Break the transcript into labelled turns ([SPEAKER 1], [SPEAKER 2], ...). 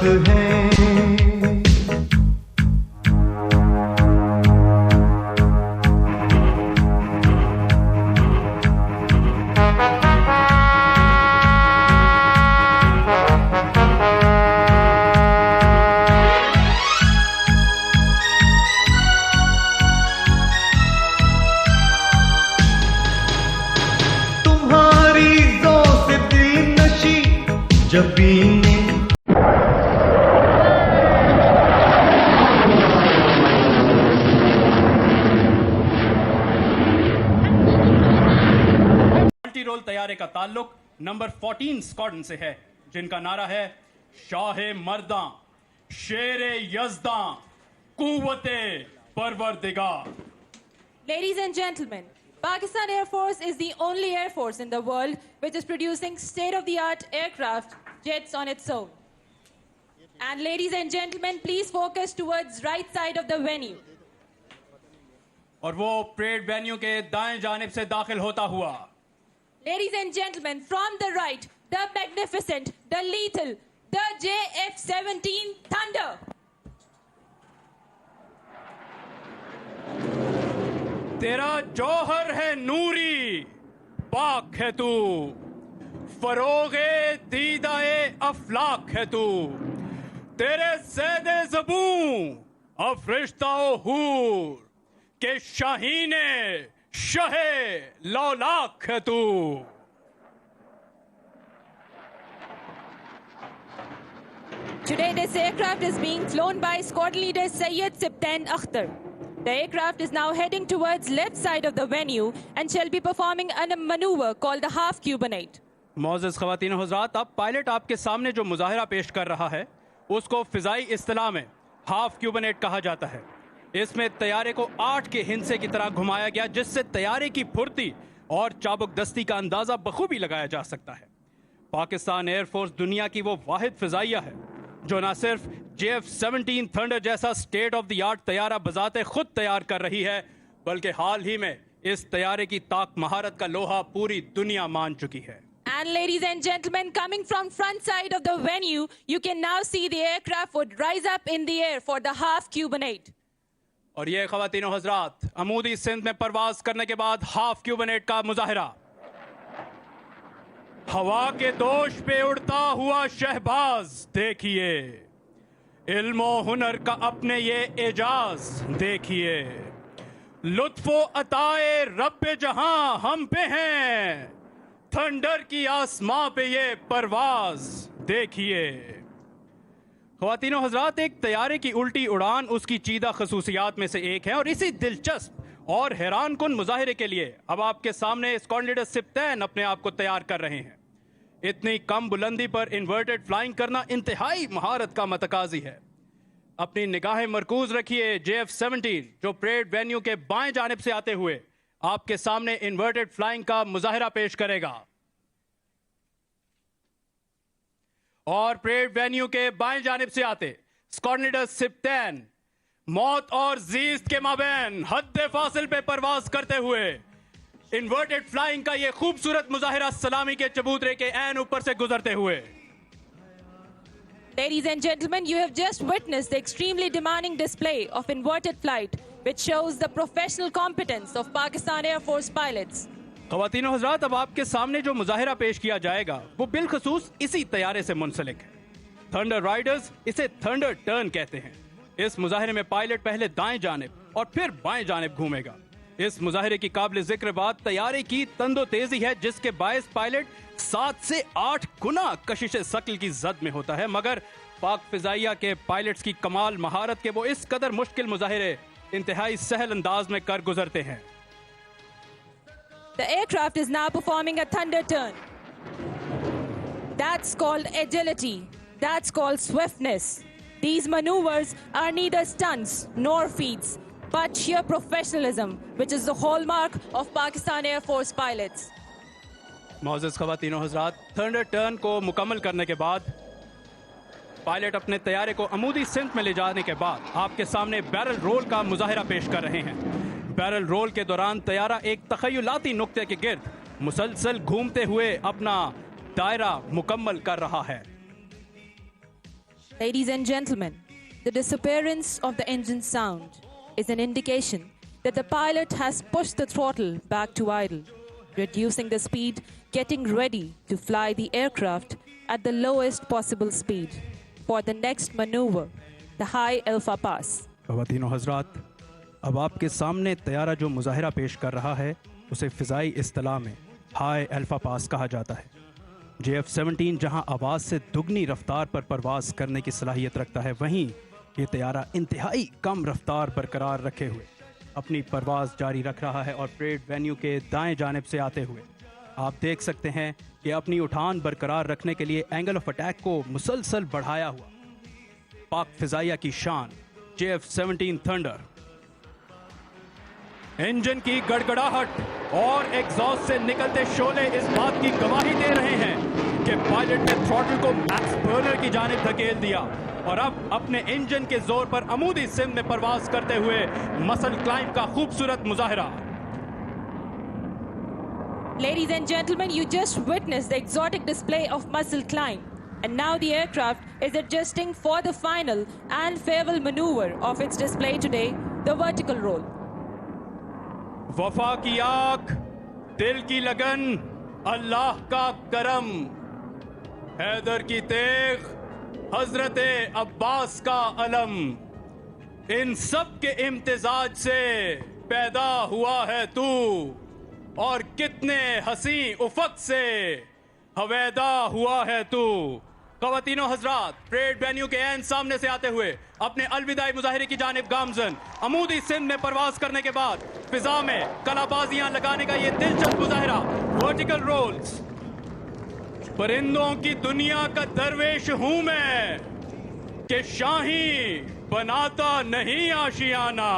[SPEAKER 1] है। जबीने
[SPEAKER 2] मल्टी-रोल तैयारे का ताल्लुक नंबर 14 स्क्वाड्रन से है, जिनका नारा है शाहे मर्दां, शेरे यज़दां, कुव्वते परवरदिगार।
[SPEAKER 3] Ladies and gentlemen, Pakistan Air Force is the only air force in the world which is producing state-of-the-art aircraft jets on its own. And ladies and gentlemen, please focus towards right side of the venue.
[SPEAKER 2] और वो parade venue के दाएं जानिब से दाखिल होता हुआ,
[SPEAKER 3] Ladies and gentlemen, from the right, the magnificent, the lethal, the JF-17 Thunder.
[SPEAKER 2] तेरा जौहर है नूरी, पाक है तू, फरोगे दीदाए अफलाक है तू, तेरे ज़ैदे ज़बूं अफरिश्ताओ हूर के शाहीने शहे लौलाक है तू।
[SPEAKER 3] Today, this aircraft is being flown by squad leader Sayyid Sibtain Akhtar. The aircraft is now heading towards left side of the venue and shall be performing a maneuver called the half Cubanate.
[SPEAKER 2] मौजूद ख़वातीन हज़रात, अब pilot आपके सामने जो मुज़ाहिरा पेश कर रहा है उसको फ़िज़ाई इस्तिलाह में हाफ क्यूबनेट कहा जाता है। इसमें तैयारे को 8 के हिंसे की तरह घुमाया गया, जिससे तैयारे की फुर्ती और चाबुक दस्ती का अंदाज़ा बखूबी लगाया जा सकता है। पाकिस्तान एयरफोर्स दुनिया की वो वाहिद फ़िज़ाइया है जो न सिर्फ JF-17 थंडर जैसा स्टेट ऑफ द आर्ट तैयारा बजाते खुद तैयार कर रही है, बल्कि हाल ही में इस तैयारे की ताक महारत का लोहा पूरी दुनिया मान चुकी है।
[SPEAKER 3] And ladies and gentlemen, coming from front side of the venue, you can now see the aircraft would rise up in the air for the half Cubanate.
[SPEAKER 2] और ये ख़वातीनो हज़रात, अमूदी सिंध में परवाज करने के बाद हाफ क्यूबनेट का मुज़ाहिरा। हवा के दोष पे उड़ता हुआ शहबाज देखिए, इल्मो हुनर का अपने ये एजाज देखिए, लुत्फो अताए रब्बे जहां हम पे हैं, थंडर की आसमां पे ये परवाज देखिए। ख़वातीनो हज़रात, एक तैयारे की उल्टी उड़ान उसकी चीदा खसूसियात में से एक है, और इसी दिलचस्प और हैरान कुन मुजाहिरे के लिए अब आपके सामने स्क्वाड्रन लीडर सिब्तैन अपने आप को तैयार कर रहे हैं। इतनी कम बुलंदी पर इन्वर्टेड फ्लाइंग करना इंतहाई महारत का मतकाजी है। अपनी निगाहें मरकूज रखिए JF-17 जो परेड वेन्यू के बाएं जानिब से आते हुए आपके सामने इन्वर्टेड फ्लाइंग का मुजाहिरा पेश करेगा। और परेड वेन्यू के बाएं जानिब से आते स्क्वाड्रन लीडर सिब्तैन मौत और जीस्त के माबैन हद फासिल पे परवाज करते हुए इन्वर्टेड फ्लाइंग का ये खूबसूरत मुजाहिरा सलामी के चबूतरे के ऐन ऊपर से गुजरते हुए।
[SPEAKER 3] Ladies and gentlemen, you have just witnessed the extremely demanding display of inverted flight, which shows the professional competence of Pakistan Air Force pilots.
[SPEAKER 2] ख़वातीनो हज़रात, अब आपके सामने जो मुजाहिरा पेश किया जाएगा वो बिलखसूस इसी तैयारे से मुंसलिक है। थंडर राइडर्स इसे थंडर टर्न कहते हैं। इस मुजाहिरे में पायलट पहले दाएं जानिब और फिर बाएं जानिब घूमेगा। इस मुजाहिरे की काबिल जिक्र बात तैयारे की तंदो तेजी है, जिसके बायस पायलट 7 से 8 गुना कशिश सकल की जद में होता है। मगर पाक फिजाइया के पायलट्स की कमाल महारत के वो इस कदर मुश्किल मुजाहिरे इंतहाई सहल अंदाज में कर गुजरते हैं।
[SPEAKER 3] The aircraft is now performing a thunder turn. That's called agility. That's called swiftness. These maneuvers are neither stunts nor feats, but sheer professionalism, which is the hallmark of Pakistan Air Force pilots.
[SPEAKER 2] मौजूद ख़वातीनो हज़रात, thunder turn को मुकम्मल करने के बाद pilot अपने तैयारे को अमूदी सिंध में ले जाने के बाद आपके सामने बैरल रोल का मुजाहिरा पेश कर रहे हैं। बैरल रोल के दौरान तैयारा एक तखय्युलाती नुक्ते के गिर्द मुसलसल घूमते हुए अपना दायरा मुकम्मल कर रहा है।
[SPEAKER 3] Ladies and gentlemen, the disappearance of the engine sound is an indication that the pilot has pushed the throttle back to idle, reducing the speed, getting ready to fly the aircraft at the lowest possible speed for the next maneuver, the high Alpha Pass.
[SPEAKER 2] ख़वातीन और हज़रात, अब आपके सामने तैयारा जो मुज़ाहिरा पेश कर रहा है उसे फ़िज़ाई इस्तिलाह में हाई अल्फ़ा पास कहा जाता है। JF-17 जहां आवाज़ से दुगनी रफ्तार पर परवाज़ करने की सलाहियत रखता है, वहीं ये तैयारा इंतहाई कम रफ्तार बरकरार रखे हुए अपनी परवाज़ जारी रख रहा है और परेड वेन्यू के दाएं जानिब से आते हुए आप देख सकते हैं कि अपनी उठान बरकरार रखने के लिए एंगल ऑफ अटैक को मुसलसल बढ़ाया हुआ पाक फ़िज़ाइया की शान JF-17 थंडर इंजन की गड़गड़ाहट और एग्जॉस्ट से निकलते शोले इस बात की गवाही दे रहे हैं कि पायलट ने थ्रॉटल को मैक्स बर्नर की जानिब धकेल दिया और अब अपने इंजन के जोर पर अमूदी सिम में परवाज करते हुए मसल क्लाइंब का खूबसूरत मुजाहिरा।
[SPEAKER 3] Ladies and gentlemen, you just witnessed the exotic display of muscle climb. And now the aircraft is adjusting for the final and farewell maneuver of its display today, the vertical roll.
[SPEAKER 2] वफा की आग, दिल की लगन, अल्लाह का करम, हैदर की तेग, हजरते अब्बास का अलम, इन सब के इम्तिजाज से पैदा हुआ है तू और कितने हसी उफक से हवेदा हुआ है तू। ख़वातीनो हज़रात, परेड वेन्यू के ऐन सामने से आते हुए अपने अलविदाई मुजाहिरे की जानिब गामजन अमूदी सिंध में परवाज करने के बाद फिजा में कलाबाजियां लगाने का ये दिलचस्प मुजाहिरा वर्टिकल रोल्स। परिंदों की दुनिया का दरवेश हूं मैं कि शाही बनाता नहीं आशियाना।